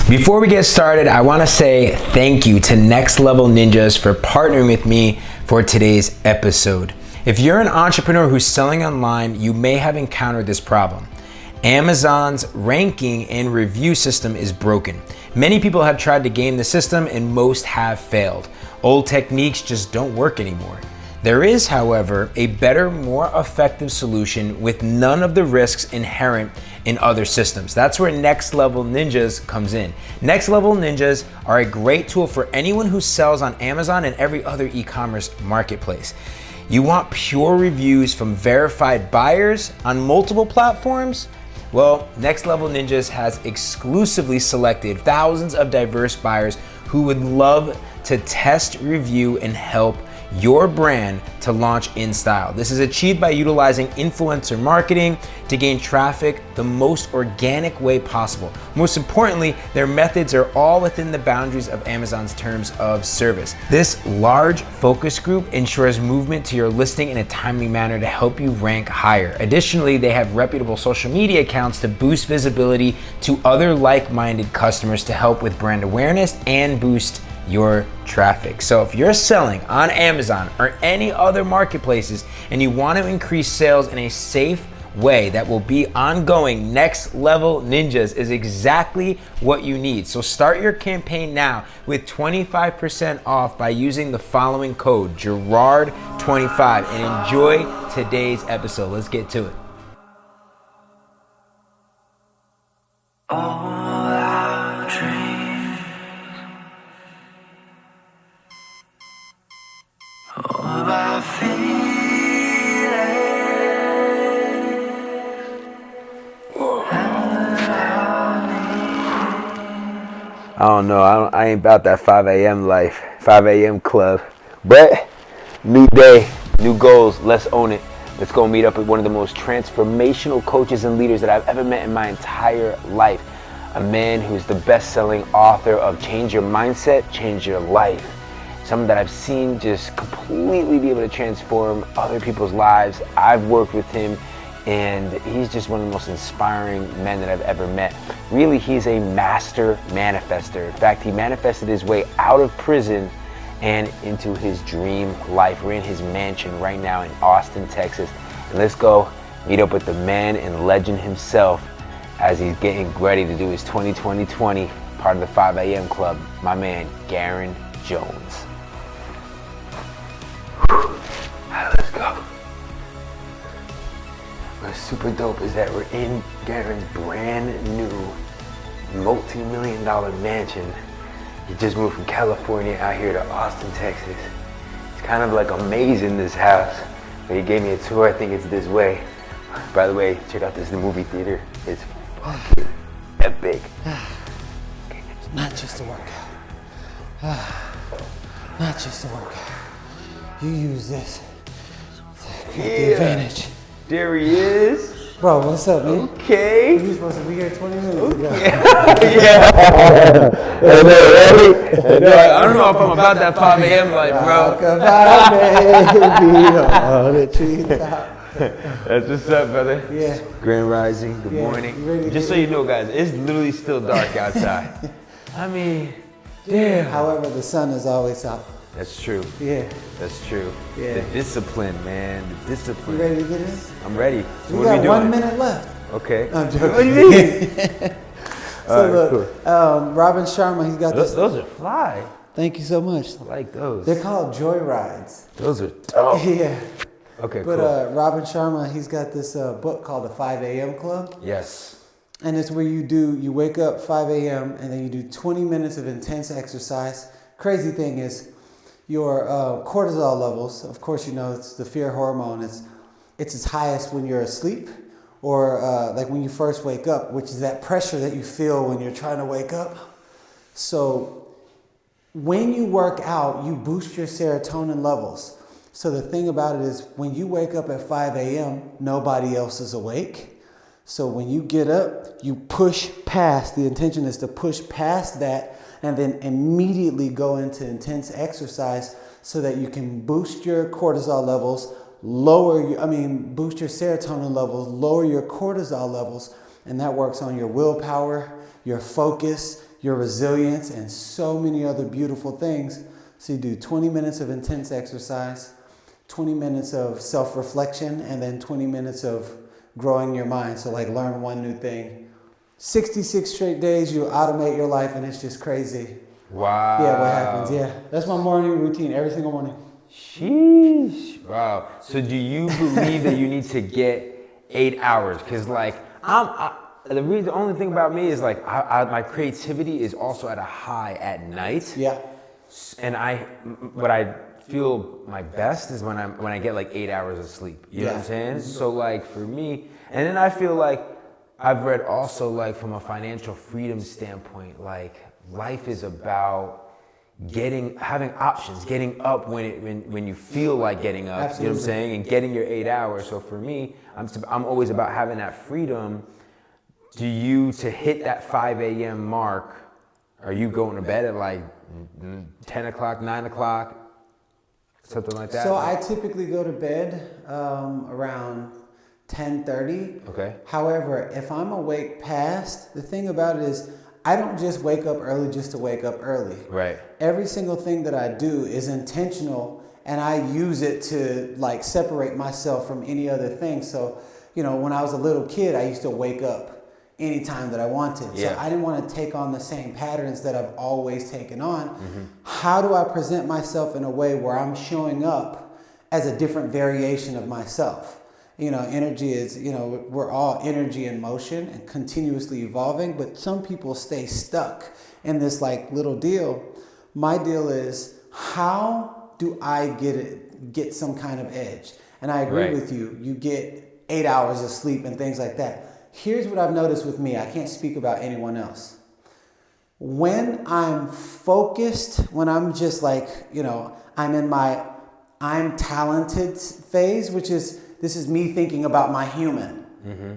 Before we get started, I want to say thank you to Next Level Ninjas for partnering with me for today's episode. If you're an entrepreneur who's selling online, you may have encountered this problem. Amazon's ranking and review system is broken. Many people have tried to game the system and most have failed. Old techniques just don't work anymore. There is, however, a better, more effective solution with none of the risks inherent in other systems. That's where Next Level Ninjas comes in. Next Level Ninjas are a great tool for anyone who sells on Amazon and every other e-commerce marketplace. You want pure reviews from verified buyers on multiple platforms? Well, Next Level Ninjas has exclusively selected thousands of diverse buyers who would love to test, review, and help your brand to launch in style. This is achieved by utilizing influencer marketing to gain traffic the most organic way possible. Most importantly, their methods are all within the boundaries of Amazon's terms of service. This large focus group ensures movement to your listing in a timely manner to help you rank higher. Additionally, they have reputable social media accounts to boost visibility to other like-minded customers to help with brand awareness and boost your traffic. So if you're selling on Amazon or any other marketplaces and you want to increase sales in a safe way that will be ongoing, Next Level Ninjas is exactly what you need. So start your campaign now with 25% off by using the following code, Gerard25, and enjoy today's episode. Let's get to it. I don't know. I ain't about that 5 a.m. life, 5 a.m. club. But new day, new goals. Let's own it. Let's go meet up with one of the most transformational coaches and leaders that I've ever met in my entire life. A man who's the best-selling author of Change Your Mindset, Change Your Life. Someone that I've seen just completely be able to transform other people's lives. I've worked with him, and he's just one of the most inspiring men that I've ever met. Really, he's a master manifestor. In fact, he manifested his way out of prison and into his dream life. We're in his mansion right now in Austin, Texas. And let's go meet up with the man and legend himself as he's getting ready to do his 2020 part of the 5 a.m. club. My man, Garrain Jones. Let's go. What's super dope is that we're in Garrain's brand new multi-million-dollar mansion. He just moved from California out here to Austin, Texas. It's kind of like amazing, this house. But he gave me a tour. I think it's this way. By the way, check out this movie theater. It's fucking epic. It's not just a workout. Not just a workout. You use this to get the advantage. There he is. Bro, what's up, man? Okay. You were supposed to be here 20 minutes ago. Yeah. I don't know if I'm about that 5 a.m. life, bro. Talk about baby on the treetop. That's what's up, brother. Yeah. Grand Rising, good morning. Just so you know, guys, it's literally still dark outside. I mean, damn. However, the sun is always out. That's true. Yeah. That's true. Yeah. The discipline, man. The discipline. You ready to get in? I'm ready. So we what are got we doing? 1 minute left. Okay. I'm joking. What do you mean? So look, Robin Sharma, he's got this. Those are fly. Thank you so much. I like those. They're called joy rides. Those are dope. Yeah. Okay, but, cool. Robin Sharma, he's got this book called The 5 a.m. Club. Yes. And it's where you wake up 5 a.m. and then you do 20 minutes of intense exercise. Crazy thing is your cortisol levels, of course, you know, it's the fear hormone. It's its highest when you're asleep or like when you first wake up, which is that pressure that you feel when you're trying to wake up. So when you work out, you boost your serotonin levels. So the thing about it is when you wake up at 5 a.m., nobody else is awake. So when you get up, you push past, the intention is to push past that and then immediately go into intense exercise so that you can boost your cortisol levels, boost your serotonin levels, lower your cortisol levels, and that works on your willpower, your focus, your resilience, and so many other beautiful things. So you do 20 minutes of intense exercise, 20 minutes of self-reflection, and then 20 minutes of growing your mind. So like learn one new thing. 66 straight days, you automate your life, and it's just crazy. Wow. Yeah, what happens? Yeah, that's my morning routine every single morning. Sheesh. Wow. So do you believe that you need to get 8 hours? Because like the only thing about me is like my creativity is also at a high at night. Yeah. And what I feel my best is when I get like 8 hours of sleep. You know what I'm saying? So like for me, and then I feel like I've read also like from a financial freedom standpoint, like life is about having options, getting up when you feel like getting up. Absolutely. You know what I'm saying? And getting your 8 hours. So for me, I'm always about having that freedom. To hit that 5 a.m. mark, are you going to bed at like 10 o'clock, 9 o'clock, something like that? So I typically go to bed around 10:30. Okay. However, if I'm awake past, the thing about it is I don't just wake up early just to wake up early. Right. Every single thing that I do is intentional, and I use it to like separate myself from any other thing. So, you know, when I was a little kid, I used to wake up anytime that I wanted. Yeah. So I didn't want to take on the same patterns that I've always taken on. Mm-hmm. How do I present myself in a way where I'm showing up as a different variation of myself? You know, energy is, you know, we're all energy in motion and continuously evolving, but some people stay stuck in this like little deal. My deal is, how do I get some kind of edge? And I agree with you. You get 8 hours of sleep and things like that. Here's what I've noticed with me. I can't speak about anyone else. When I'm focused, when I'm just like, you know, I'm in my I'm talented phase, which is, this is me thinking about my human. Mm-hmm.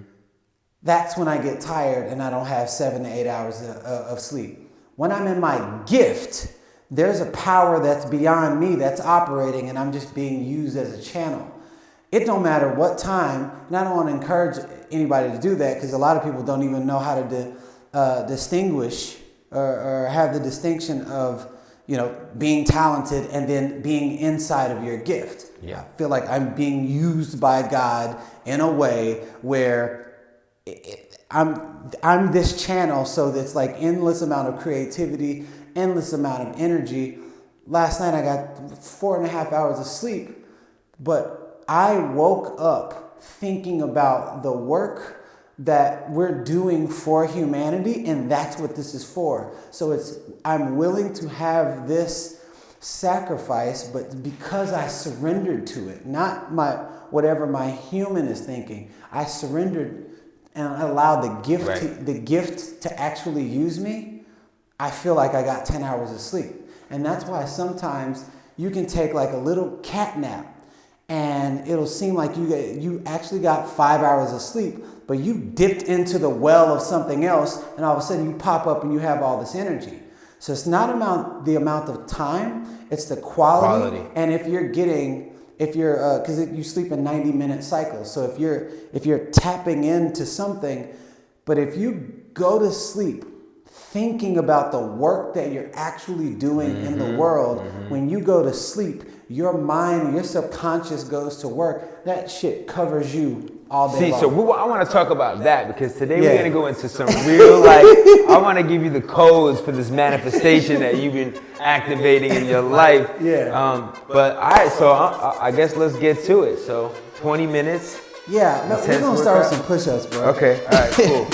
That's when I get tired and I don't have 7 to 8 hours of sleep. When I'm in my gift, there's a power that's beyond me that's operating, and I'm just being used as a channel. It don't matter what time, and I don't want to encourage anybody to do that, because a lot of people don't even know how to distinguish or have the distinction of, you know, being talented and then being inside of your gift. Yeah. I feel like I'm being used by God in a way where I'm this channel, so that's like endless amount of creativity, endless amount of energy. Last night I got 4.5 hours of sleep, but I woke up thinking about the work that we're doing for humanity, and that's what this is for. So I'm willing to have this sacrifice, but because I surrendered to it, not whatever my human is thinking. I surrendered and I allowed the gift to actually use me. I feel like I got 10 hours of sleep. And that's why sometimes you can take like a little cat nap, and it'll seem like you actually got 5 hours of sleep, but you dipped into the well of something else, and all of a sudden you pop up and you have all this energy. So it's not the amount of time, it's the quality. And if you're because you sleep in 90-minute cycles, so if you're tapping into something, but if you go to sleep thinking about the work that you're actually doing in the world, when you go to sleep, your mind and your subconscious goes to work. That shit covers you all day long. So I want to talk about that, because today we're going to go into some real, I want to give you the codes for this manifestation that you've been activating in your life. Yeah. But all right, so I guess let's get to it. So 20 minutes. Yeah, we're going to start with some push-ups, bro. Okay, all right, cool.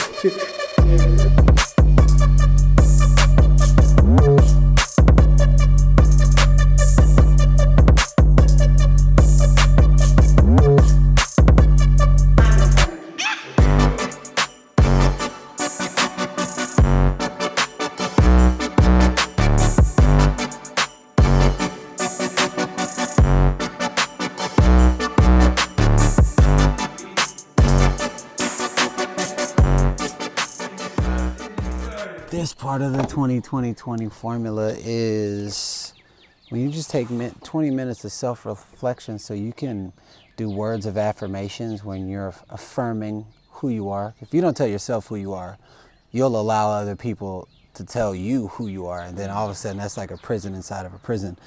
This part of the 20-20-20 formula is when you just take 20 minutes of self-reflection, so you can do words of affirmations when you're affirming who you are. If you don't tell yourself who you are, you'll allow other people to tell you who you are, and then all of a sudden that's like a prison inside of a prison.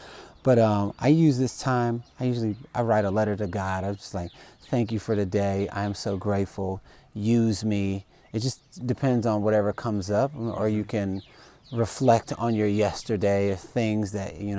But I use this time, I write a letter to God. I'm just like, thank you for the day. I am so grateful. Use me. It just depends on whatever comes up, or you can reflect on your yesterday, things that you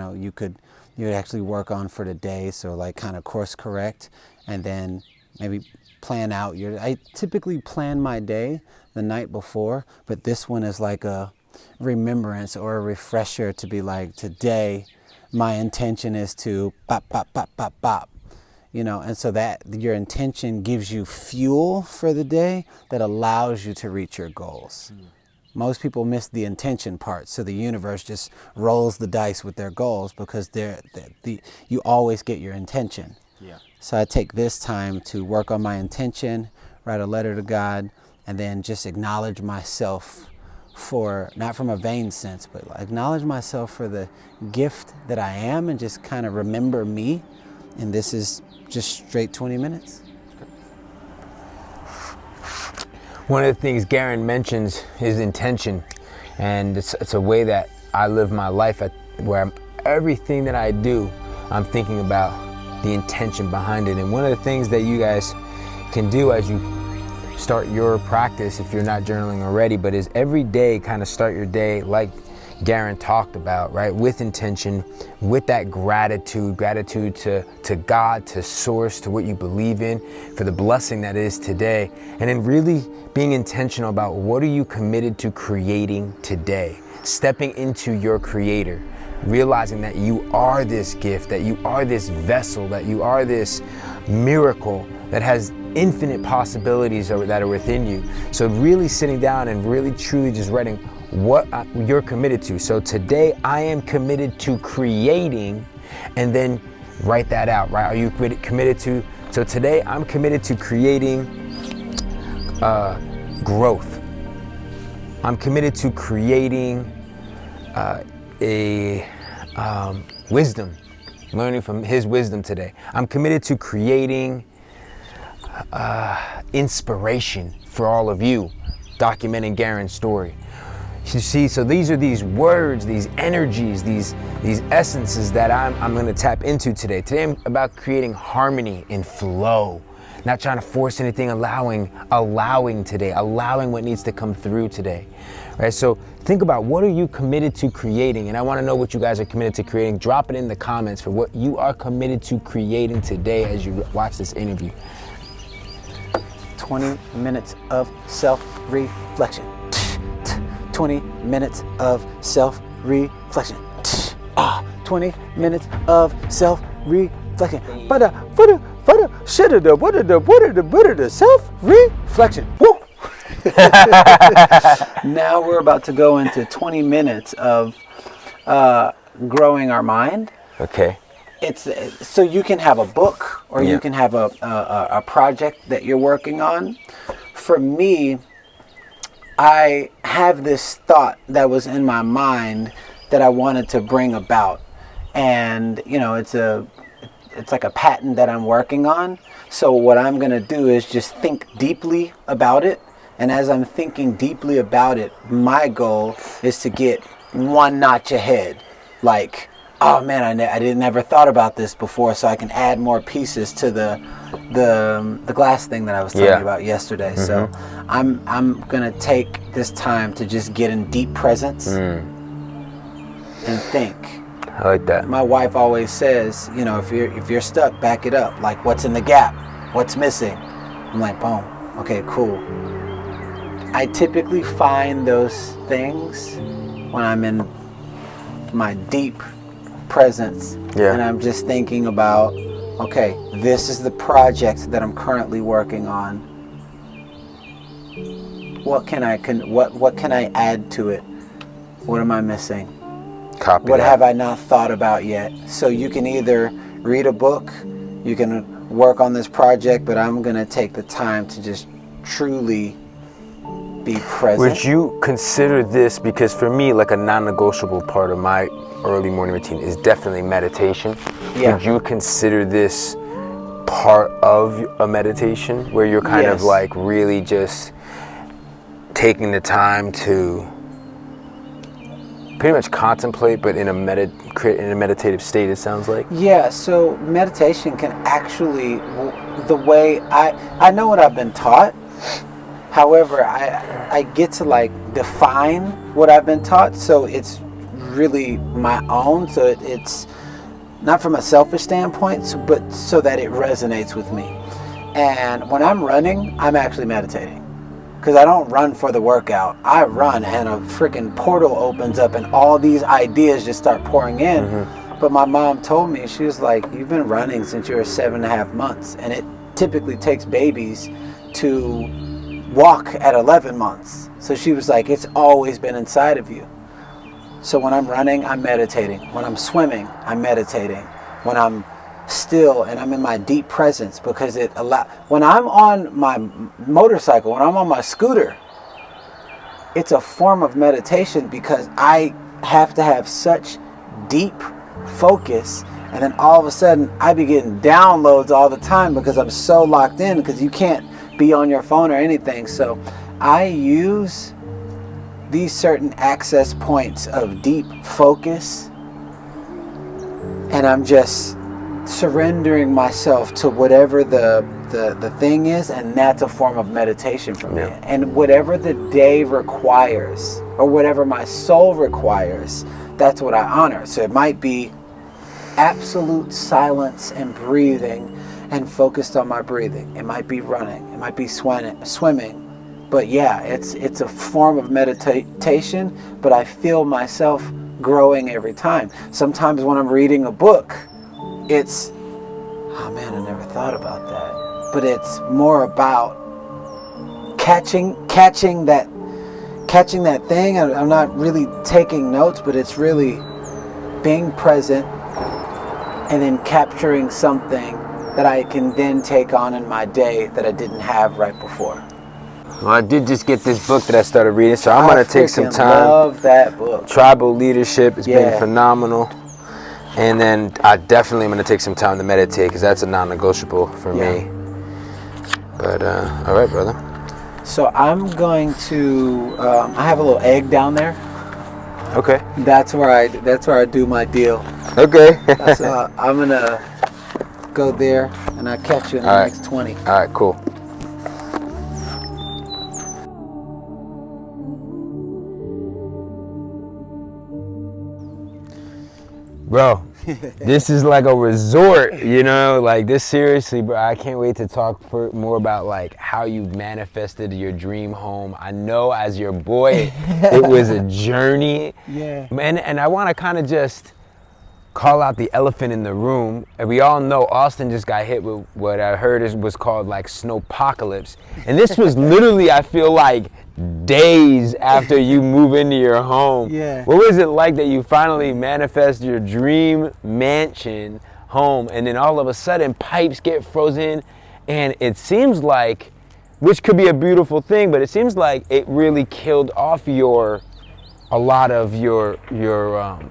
would actually work on for the day. So like kind of course correct, and then maybe plan out I typically plan my day the night before, but this one is like a remembrance or a refresher to be like, today my intention is to bop, bop, bop, bop, bop. And so that your intention gives you fuel for the day that allows you to reach your goals. Most people miss the intention part, so the universe just rolls the dice with their goals because you always get your intention. Yeah. So I take this time to work on my intention, write a letter to God, and then just acknowledge myself for, not from a vain sense, but acknowledge myself for the gift that I am, and just kind of remember me. And this is just straight 20 minutes. One of the things Garrain mentions is intention, and it's a way that I live my life where everything that I do, I'm thinking about the intention behind it. And one of the things that you guys can do as you start your practice, if you're not journaling already, but is every day kind of start your day like Garrain talked about, right? With intention, with that gratitude to God, to source, to what you believe in, for the blessing that is today. And then really being intentional about what are you committed to creating today? Stepping into your creator, realizing that you are this gift, that you are this vessel, that you are this miracle that has infinite possibilities that are within you. So really sitting down and really truly just writing what you're committed to. So today I am committed to creating, and then write that out, right? Are you committed to, so today I'm committed to creating growth. I'm committed to creating wisdom, learning from his wisdom today. I'm committed to creating inspiration for all of you, documenting Garrain's story. You see, so these are these words, these energies, these essences that I'm going to tap into today. Today I'm about creating harmony and flow, not trying to force anything, allowing today, allowing what needs to come through today, right? So think about, what are you committed to creating? And I want to know what you guys are committed to creating. Drop it in the comments for what you are committed to creating today as you watch this interview. 20 minutes of self-reflection. 20 minutes of self-reflection. 20 minutes of self-reflection. Self-reflection. Woo! Now we're about to go into 20 minutes of growing our mind. Okay. It's so you can have a book, or you can have a project that you're working on. For me, I have this thought that was in my mind that I wanted to bring about, and it's like a patent that I'm working on. So what I'm gonna do is just think deeply about it, and as I'm thinking deeply about it, my goal is to get one notch ahead. Like, oh man, I didn't ever thought about this before, so I can add more pieces to the glass thing that I was telling you about yesterday. Mm-hmm. So I'm gonna take this time to just get in deep presence and think. I like that. My wife always says, if you're stuck, back it up. Like, what's in the gap? What's missing? I'm like, boom. Okay, cool. I typically find those things when I'm in my deep presence, and I'm just thinking about, okay, this is the project that I'm currently working on. What can I add to it? What am I missing? Copy what that. Have I not thought about yet? So you can either read a book, you can work on this project, but I'm gonna take the time to just truly be present. Would you consider this, because for me, like a non-negotiable part of my early morning routine is definitely meditation. Yeah. Would you consider this part of a meditation where you're kind of like really just taking the time to pretty much contemplate, but in a meditative state, it sounds like. Yeah, so meditation can actually, the way I know what I've been taught. However, I get to like define what I've been taught, so it's really my own. So it's not from a selfish standpoint, but so that it resonates with me. And when I'm running, I'm actually meditating. Because I don't run for the workout. I run and a freaking portal opens up and all these ideas just start pouring in. Mm-hmm. But my mom told me, she was like, you've been running since you were 7.5 months. And it typically takes babies to walk at 11 months. So she was like, it's always been inside of you. So when I'm running, I'm meditating. When I'm swimming, I'm meditating. When I'm still and I'm in my deep presence, because when I'm on my motorcycle, when I'm on my scooter, it's a form of meditation because I have to have such deep focus, and then all of a sudden I be getting downloads all the time because I'm so locked in, because you can't be on your phone or anything. So I use these certain access points of deep focus, and I'm just surrendering myself to whatever the thing is, and that's a form of meditation for me. Yeah. And whatever the day requires, or whatever my soul requires, that's what I honor. So it might be absolute silence and breathing and focused on my breathing. It might be running. It might be swimming. But yeah, it's a form of meditation, but I feel myself growing every time. Sometimes when I'm reading a book, it's, oh man, I never thought about that. But it's more about catching that thing. I'm not really taking notes, but it's really being present and then capturing something that I can then take on in my day that I didn't have right before. Well, I did just get this book that I started reading, so I'm going to take some time. I love that book. Tribal Leadership has been phenomenal. And then I definitely am going to take some time to meditate, because that's a non-negotiable for me. But, all right, brother. So I'm going to, I have a little egg down there. Okay. That's where I do my deal. Okay. So I'm going to go there, and I'll catch you in the next 20. All right, cool. Bro, this is like a resort, you know, like this, seriously, bro. I can't wait to talk more about like how you manifested your dream home. I know as your boy, it was a journey. Yeah. And I want to kind of just call out the elephant in the room. And we all know Austin just got hit with what I heard was called like snowpocalypse. And this was literally, I feel like, days after you move into your home. Yeah. What was it like that you finally manifest your dream mansion home, and then all of a sudden pipes get frozen, and it seems like, which could be a beautiful thing, but it seems like it really killed off a lot of your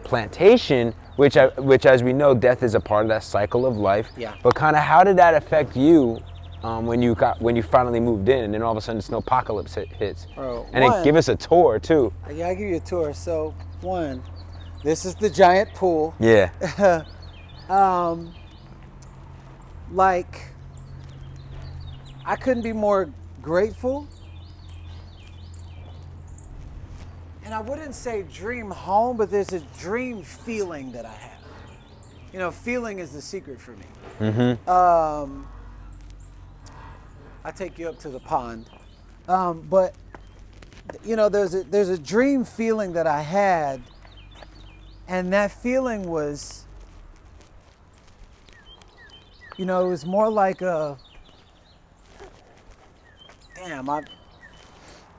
plantation, which as we know, death is a part of that cycle of life. Yeah. But kind of how did that affect you when you finally moved in, and then all of a sudden snowpocalypse hits? Bro, and then give us a tour too. Yeah, I'll give you a tour. So one, this is the giant pool. Yeah. Like, I couldn't be more grateful. And I wouldn't say dream home, but there's a dream feeling that I have. You know, feeling is the secret for me. Mm-hmm. I take you up to the pond. But you know, there's a dream feeling that I had, and that feeling was, you know, it was more like a, damn, I've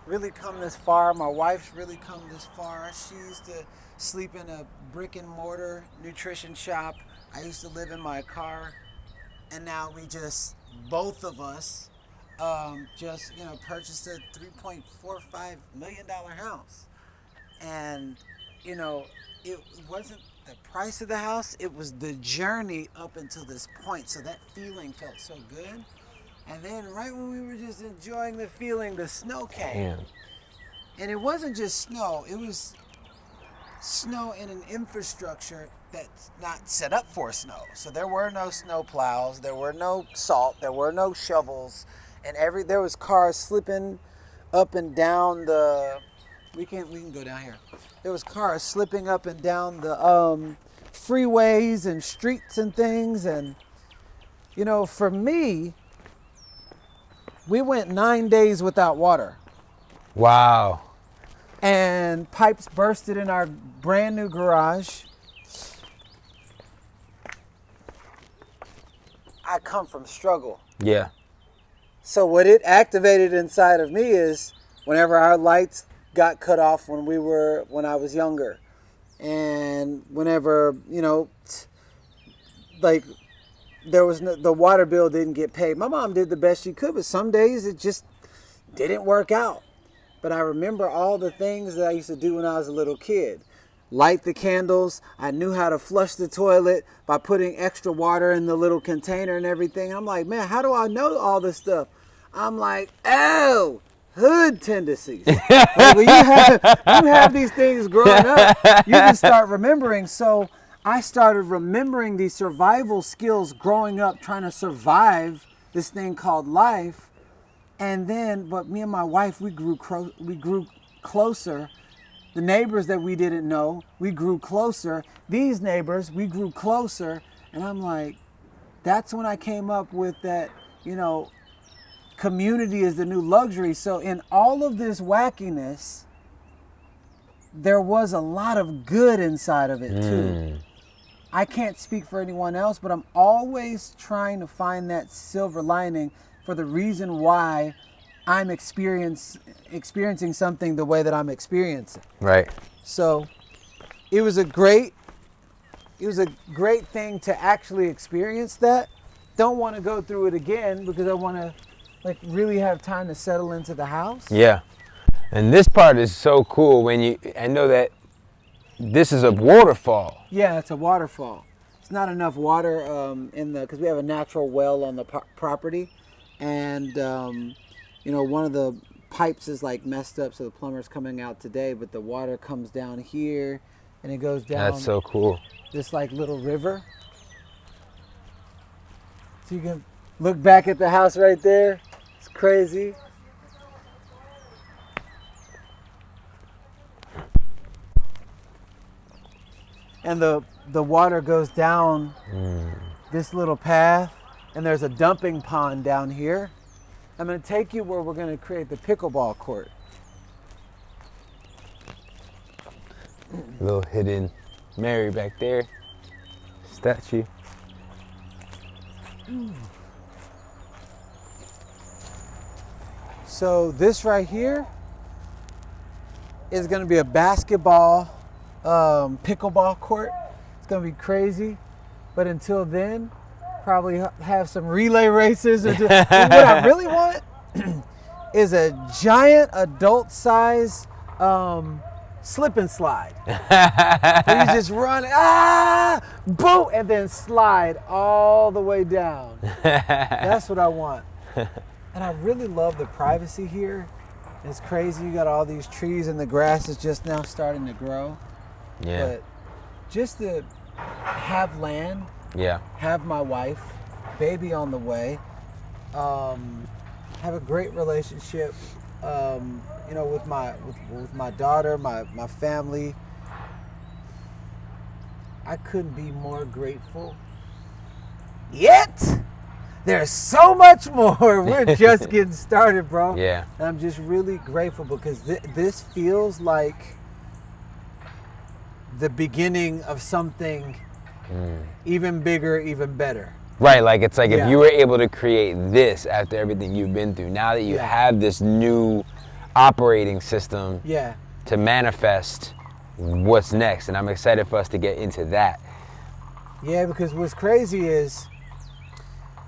really come this far. My wife's really come this far. She used to sleep in a brick and mortar nutrition shop. I used to live in my car, and now we just, both of us, just, you know, purchased a $3.45 million house. And, you know, it wasn't the price of the house, it was the journey up until this point. So that feeling felt so good. And then right when we were just enjoying the feeling, the snow came. Damn. And it wasn't just snow, it was snow in an infrastructure that's not set up for snow. So there were no snow plows, there were no salt, there were no shovels, and there was cars slipping up and down the. We can go down here. There was cars slipping up and down the freeways and streets and things, and you know, for me, we went 9 days without water. Wow. And pipes bursted in our brand new garage. I come from struggle. Yeah. So what it activated inside of me is whenever our lights got cut off when I was younger, and whenever, you know, like there was the water bill didn't get paid. My mom did the best she could, but some days it just didn't work out. But I remember all the things that I used to do when I was a little kid. Light the candles. I knew how to flush the toilet by putting extra water in the little container and everything. I'm like, man, how do I know all this stuff? I'm like, oh, hood tendencies. Like when you have these things growing up, you can start remembering. So I started remembering these survival skills growing up, trying to survive this thing called life. And then, but me and my wife, we grew closer. The neighbors that we didn't know, we grew closer. These neighbors, we grew closer. And I'm like, that's when I came up with that, you know, community is the new luxury. So in all of this wackiness, there was a lot of good inside of it too. I can't speak for anyone else, but I'm always trying to find that silver lining for the reason why I'm experiencing something the way that I'm experiencing. Right. So it was a great thing to actually experience that. Don't want to go through it again because I want to like really have time to settle into the house. Yeah. And this part is so cool I know that this is a waterfall. Yeah, it's a waterfall. It's not enough water because we have a natural well on the property. And, you know, one of the pipes is like messed up, so the plumber's coming out today, but the water comes down here and it goes down. That's so cool. This like little river. So you can look back at the house right there. It's crazy. And the water goes down this little path. And there's a dumping pond down here. I'm going to take you where we're going to create the pickleball court. A little hidden Mary back there. Statue. So this right here is going to be a basketball pickleball court. It's going to be crazy. But until then, probably have some relay races. What I really want is a giant adult size slip and slide. Where you just run, boom, and then slide all the way down. That's what I want. And I really love the privacy here. It's crazy. You got all these trees and the grass is just now starting to grow. Yeah. But just to have land, have my wife, baby on the way, have a great relationship, you know, with my daughter, my family. I couldn't be more grateful. Yet there's so much more. We're just getting started, bro. Yeah. And I'm just really grateful because this feels like the beginning of something even bigger, even better. Right, like it's like if you were able to create this after everything you've been through, now that you have this new operating system to manifest what's next, and I'm excited for us to get into that. Yeah, because what's crazy is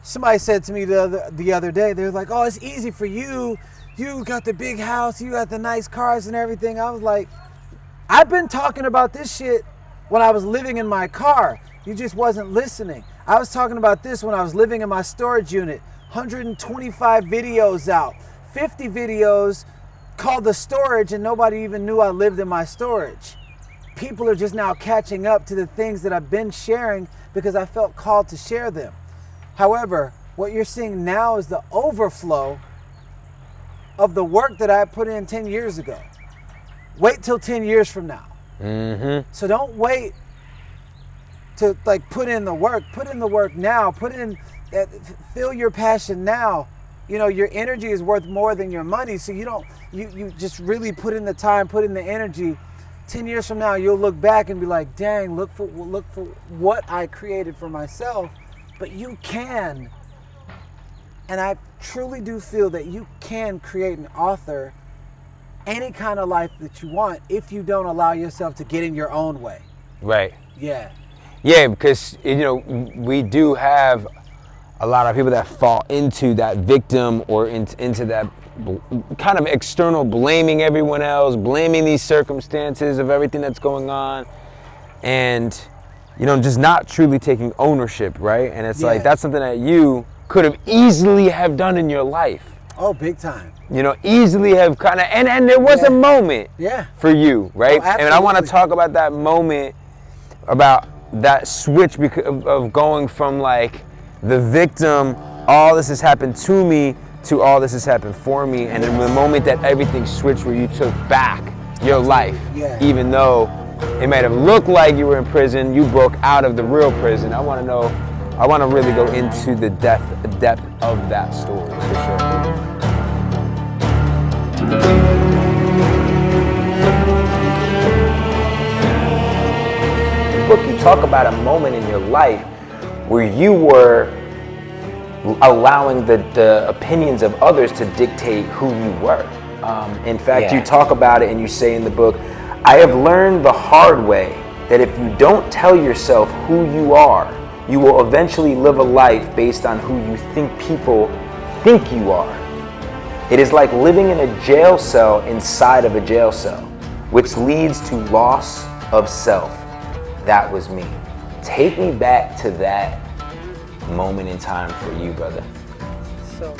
somebody said to me the other day, they're like, oh, it's easy for you. You got the big house, you got the nice cars and everything. I was like, I've been talking about this shit when I was living in my car. You just wasn't listening. I was talking about this when I was living in my storage unit. 125 videos out, 50 videos called the storage, and nobody even knew I lived in my storage. people are just now catching up to the things that I've been sharing because I felt called to share them. However, what you're seeing now is the overflow of the work that I put in 10 years ago. Wait till 10 years from now. Mm-hmm. So don't wait to like put in the work. Put in the work now. Feel your passion now. You know, your energy is worth more than your money. So you just really put in the time, put in the energy. 10 years from now, you'll look back and be like, dang, look for what I created for myself. But you can. And I truly do feel that you can create and author any kind of life that you want if you don't allow yourself to get in your own way. Right. Yeah. Yeah, because, you know, we do have a lot of people that fall into that victim or into that kind of external blaming everyone else, blaming these circumstances of everything that's going on, and, you know, just not truly taking ownership, right? And it's like, that's something that you could have easily have done in your life. Oh, big time. You know, easily have kind of, and there was a moment for you, right? Oh, and I want to talk about that moment, about that switch of going from like the victim, all this has happened to me, to all this has happened for me, and then the moment that everything switched where you took back your life, even though it might have looked like you were in prison, you broke out of the real prison. I want to really go into the depth of that story for sure. Book, you talk about a moment in your life where you were allowing the opinions of others to dictate who you were. In fact, you talk about it and you say in the book, I have learned the hard way that if you don't tell yourself who you are, you will eventually live a life based on who you think people think you are. It is like living in a jail cell inside of a jail cell, which leads to loss of self. That was me. Take me back to that moment in time for you, brother. So